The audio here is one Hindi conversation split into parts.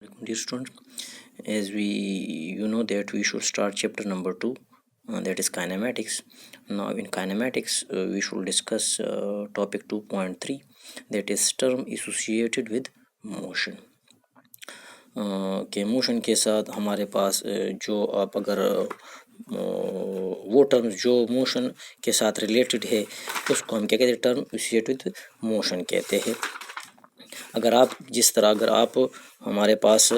Dear students, as you know that we should start chapter number 2, that is kinematics. Now in kinematics we should discuss topic 2.3, that is term associated with motion. के मोशन के साथ हमारे पास जो आप अगर वो टर्म्स जो मोशन के साथ रिलेटेड है उसको हम क्या कहते हैं, टर्म एसोसिएटेड विद मोशन कहते हैं। अगर आप हमारे पास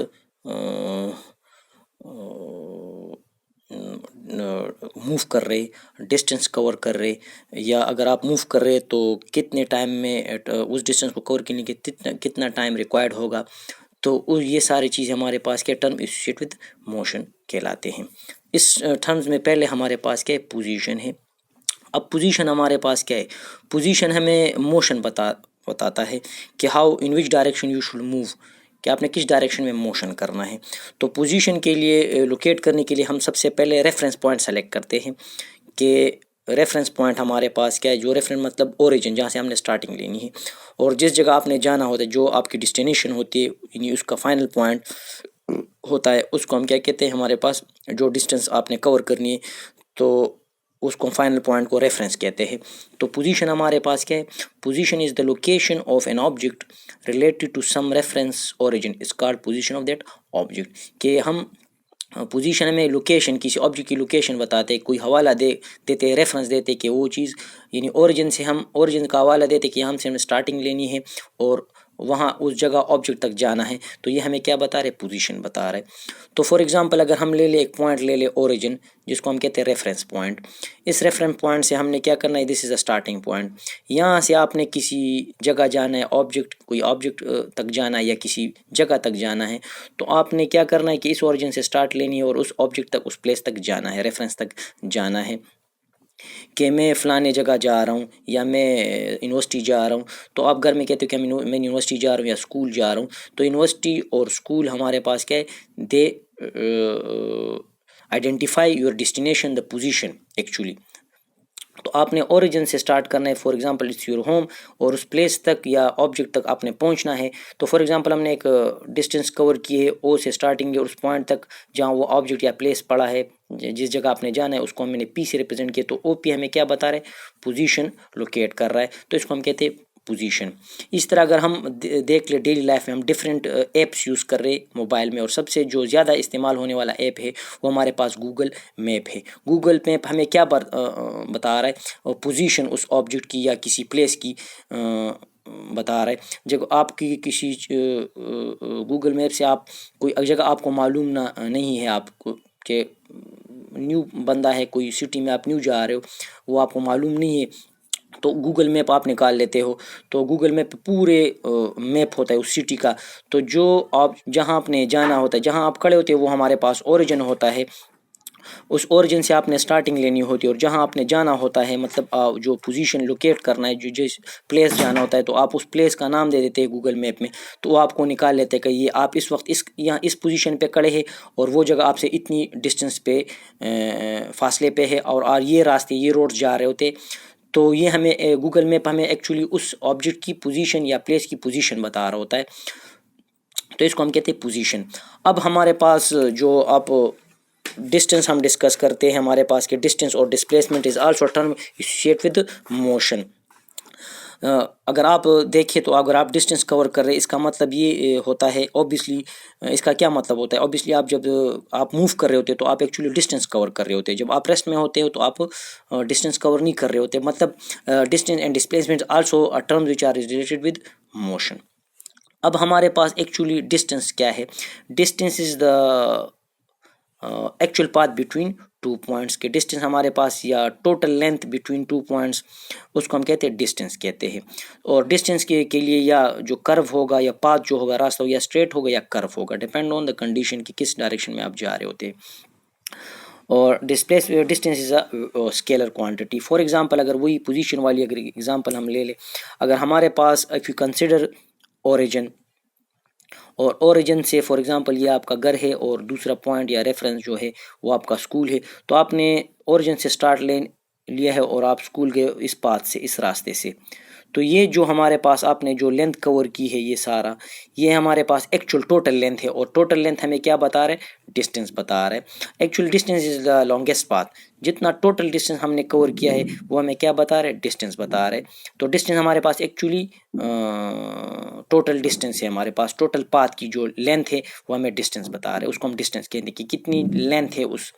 मूव कर रहे, डिस्टेंस कवर कर रहे, या अगर आप मूव कर रहे तो कितने टाइम में उस डिस्टेंस को कवर करने के कितना टाइम रिक्वायर्ड होगा, तो ये सारी चीज़ हमारे पास क्या टर्म एसोसिएटेड विद मोशन कहलाते हैं। इस टर्म्स में पहले हमारे पास क्या है, पोजीशन है। अब पोजीशन हमारे पास क्या है, पोजीशन हमें मोशन बताता है कि how in which direction you should move, कि आपने किस डायरेक्शन में मोशन करना है। तो पोजीशन के लिए लोकेट करने के लिए हम सबसे पहले रेफरेंस पॉइंट सेलेक्ट करते हैं कि रेफरेंस पॉइंट हमारे पास क्या है, जो रेफरेंस मतलब ओरिजिन, जहाँ से हमने स्टार्टिंग लेनी है, और जिस जगह आपने जाना होता है, जो आपकी डेस्टिनेशन होती है, यानी उसका फाइनल पॉइंट होता है, उसको हम क्या कहते हैं, हमारे पास जो डिस्टेंस आपने कवर करनी है तो उसको फाइनल पॉइंट को रेफरेंस कहते हैं। तो पोजीशन हमारे पास क्या है, position is the location of an object related to some reference origin is called position of that object. कि हम पोजीशन में लोकेशन, किसी ऑब्जेक्ट की लोकेशन बताते, कोई हवाला देते, रेफरेंस देते कि वो चीज़, यानी ओरिजिन से हम ओरिजिन का हवाला देते कि यहाँ से हमें स्टार्टिंग लेनी है और वहाँ उस जगह ऑब्जेक्ट तक जाना है, तो ये हमें क्या बता रहे, पोजीशन बता रहे। तो फॉर एग्जांपल अगर हम ले ले एक पॉइंट ले ले ओरिजिन, जिसको हम कहते हैं रेफरेंस पॉइंट। इस रेफरेंस पॉइंट से हमने क्या करना है, this is a starting point. यहाँ से आपने किसी जगह जाना है, कोई ऑब्जेक्ट तक जाना है या किसी जगह तक जाना है, तो आपने क्या करना है कि इस ओरिजिन से स्टार्ट लेनी है और उस ऑब्जेक्ट तक, उस प्लेस तक जाना है, रेफरेंस तक जाना है। कि मैं फ़लाने जगह जा रहा हूँ या मैं यूनिवर्सिटी जा रहा हूँ, तो आप घर में कहते हो कि मैं यूनिवर्सिटी जा रहा हूँ या स्कूल जा रहा हूँ, तो यूनिवर्सिटी और स्कूल हमारे पास क्या है, they identify your destination, the position actually. तो आपने ओरिजिन से स्टार्ट करना है, for example it's your home, और उस प्लेस तक या ऑब्जेक्ट तक आपने पहुंचना है। तो फॉर एग्जांपल हमने एक डिस्टेंस कवर की है, ओ से स्टार्टिंग है उस पॉइंट तक जहां वो ऑब्जेक्ट या प्लेस पड़ा है, जिस जगह आपने जाना है उसको मैंने पी से रिप्रेजेंट किया, तो ओ पी हमें क्या बता रहा है, पोजीशन लोकेट कर रहा है, तो इसको हम कहते हैं पोजीशन। इस तरह अगर हम देख ले डेली लाइफ में, हम डिफरेंट ऐप्स यूज़ कर रहे मोबाइल में, और सबसे जो ज़्यादा इस्तेमाल होने वाला ऐप है वो हमारे पास गूगल मैप है। गूगल मैप हमें क्या बता रहा है, और पोजीशन उस ऑब्जेक्ट की या किसी प्लेस की बता रहा है। जब आपकी किसी गूगल मैप से आप कोई जगह आपको मालूम ना नहीं है, आपको कि न्यू बंदा है, कोई सिटी में आप न्यू जा रहे हो, वो आपको मालूम नहीं है, तो गूगल मैप आप निकाल लेते हो, तो गूगल मैप पूरे मैप होता है उस सिटी का। तो जो आप जहाँ आपने जाना होता है, जहाँ आप खड़े होते हो, वो हमारे पास ओरिजिन होता है। उस ओरिजिन से आपने स्टार्टिंग लेनी होती है, और जहाँ आपने जाना होता है, मतलब जो पोजीशन लोकेट करना है, जो जिस प्लेस जाना होता है, तो आप उस प्लेस का नाम दे देते हैं गूगल मैप में, तो वो आपको निकाल लेते हैं कि ये आप इस वक्त यहाँ इस पोजीशन पे खड़े हैं, और वो जगह आपसे इतनी डिस्टेंस पे फासले पे है, और ये रास्ते, ये रोड जा रहे होते। तो ये हमें गूगल मैप हमें एक्चुअली उस ऑब्जेक्ट की पोजीशन या प्लेस की पोजीशन बता रहा होता है, तो इसको हम कहते हैं पोजीशन। अब हमारे पास जो आप डिस्टेंस हम डिस्कस करते हैं, हमारे पास के डिस्टेंस और displacement is also term associated with motion. अगर आप देखें तो अगर आप डिस्टेंस कवर कर रहे हैं, इसका मतलब ये होता है ऑब्वियसली, इसका क्या मतलब होता है, ऑब्वियसली आप जब आप मूव कर रहे होते हैं तो आप एक्चुअली डिस्टेंस कवर कर रहे होते हैं। जब आप रेस्ट में होते हो तो आप डिस्टेंस कवर नहीं कर रहे होते, मतलब distance and displacement also a term which are related with motion. अब हमारे पास एक्चुअली डिस्टेंस क्या है, distance is the actual path between two points. के डिस्टेंस हमारे पास या total length between two points, उसको हम कहते हैं डिस्टेंस कहते हैं। और डिस्टेंस के लिए या जो कर्व होगा या पाथ जो होगा, रास्ता या स्ट्रेट होगा या कर्व होगा, डिपेंड ऑन द कंडीशन की किस डायरेक्शन में आप जा रहे होते हैं। और distance is a scalar quantity. For example अगर वही पोजीशन वाली अगर एग्जांपल हम ले लें, अगर हमारे पास इफ़ यू कंसिडर ओरिजिन, और ओरिजिन से फॉर एग्जांपल ये आपका घर है और दूसरा पॉइंट या रेफरेंस जो है वो आपका स्कूल है, तो आपने ओरिजिन से स्टार्ट ले लिया है और आप स्कूल गए इस पाथ से, इस रास्ते से, तो ये जो हमारे पास आपने जो लेंथ कवर की है ये सारा, ये हमारे पास एक्चुअल टोटल लेंथ है, और टोटल लेंथ हमें क्या बता रहे हैं, डिस्टेंस बता रहे हैं। Actual distance is the longest path, जितना टोटल डिस्टेंस हमने कवर किया है वो हमें क्या बता रहे हैं, डिस्टेंस बता रहे हैं। तो डिस्टेंस हमारे पास एक्चुअली टोटल डिस्टेंस है, हमारे पास टोटल पाथ की जो लेंथ है वो हमें डिस्टेंस बता रहे हैं, उसको हम डिस्टेंस कहते हैं कि कितनी लेंथ है उस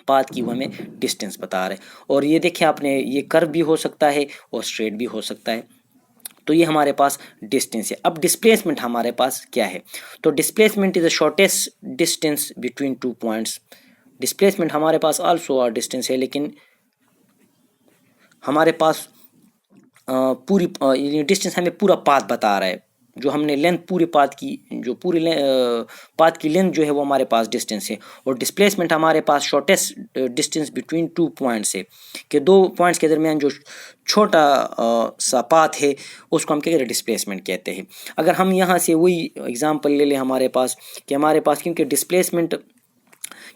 पाथ की, वो हमें डिस्टेंस बता रहे हैं। और ये देखिए आपने, ये कर्व भी हो सकता है और स्ट्रेट भी हो सकता है। तो ये हमारे पास डिस्टेंस है। अब डिस्प्लेसमेंट हमारे पास क्या है, तो displacement is the shortest distance between two points. Displacement हमारे पास आल्सो और डिस्टेंस है, लेकिन हमारे पास पूरी डिस्टेंस हमें पूरा पाथ बता रहा है, जो हमने लेंथ पूरे पाथ की, जो पूरी पाथ की लेंथ जो है वो हमारे पास डिस्टेंस है। और डिस्प्लेसमेंट हमारे पास shortest distance between two points है, कि दो पॉइंट्स के दरमियान जो छोटा सा पाथ है उसको हम क्या कहते हैं, डिस्प्लेसमेंट कहते हैं। अगर हम यहाँ से वही एग्जांपल ले लें हमारे पास, कि हमारे पास क्योंकि डिस्प्लेसमेंट,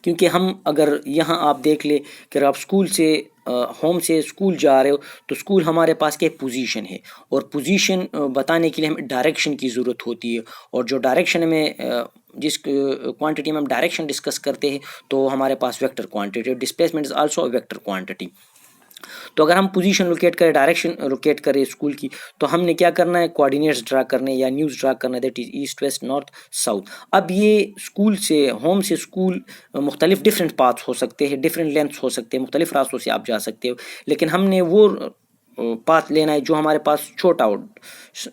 क्योंकि हम अगर यहाँ आप देख ले कि आप स्कूल से होम से स्कूल जा रहे हो, तो स्कूल हमारे पास क्या पोजीशन है, और पोजीशन बताने के लिए हमें डायरेक्शन की ज़रूरत होती है। और जो डायरेक्शन में जिस क्वांटिटी में हम डायरेक्शन डिस्कस करते हैं तो हमारे पास vector quantity, displacement is also a vector quantity. तो अगर हम पोजीशन लोकेट करें, डायरेक्शन लोकेट करें स्कूल की, तो हमने क्या करना है, कोऑर्डिनेट्स ड्रा करने या न्यूज़ ड्रा करना, that is east west north south. अब ये स्कूल से, होम से स्कूल मुख्तलिफ डिफरेंट पाथ्स हो सकते हैं, डिफरेंट लेंथ्स हो सकते हैं, मुख्तलिफ रास्तों से आप जा सकते हो, लेकिन हमने वो पाथ लेना है जो हमारे पास छोटा हो,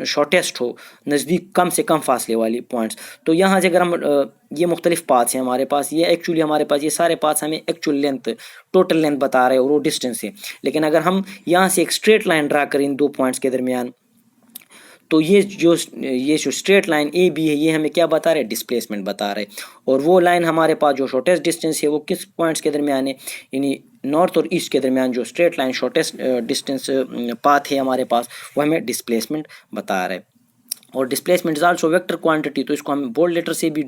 शॉर्टेस्ट हो, नज़दीक कम से कम फासले वाली पॉइंट्स। तो यहाँ से अगर हम ये मुख्तलिफ पाथ्स हैं हमारे पास, ये एक्चुअली हमारे पास ये सारे पाथ्स हमें एक्चुअल लेंथ, टोटल लेंथ बता रहे हैं और वो डिस्टेंस है। लेकिन अगर हम यहाँ से एक स्ट्रेट लाइन ड्रा करें इन दो पॉइंट्स के दरमियान, तो ये जो स्ट्रेट लाइन ए बी है ये हमें क्या बता रहे हैं, डिस्प्लेसमेंट बता रहे हैं। और वो लाइन हमारे पास जो शॉर्टेस्ट डिस्टेंस है वो किस पॉइंट्स के दरमियान है, यानी नॉर्थ और ईस्ट के दरमियान जो straight line shortest distance path है हमारे पास, वो हमें डिस्प्लेसमेंट बता रहे हैं। और displacement is also vector quantity, तो इसको हम बोल्ड लेटर से भी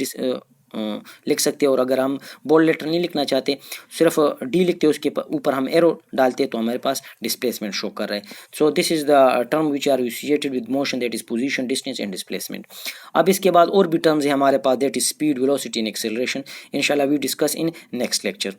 लिख सकते हैं। और अगर हम बोल्ड लेटर नहीं लिखना चाहते, सिर्फ डी लिखते हैं, उसके ऊपर हम एरो डालते हैं, तो हमारे पास डिस्प्लेसमेंट शो कर रहा है। So this is the term which are associated with motion, that is position, distance and displacement. अब इसके बाद और भी टर्म्स है हमारे पास, that is speed, velocity and acceleration. इंशाल्लाह we discuss in next lecture.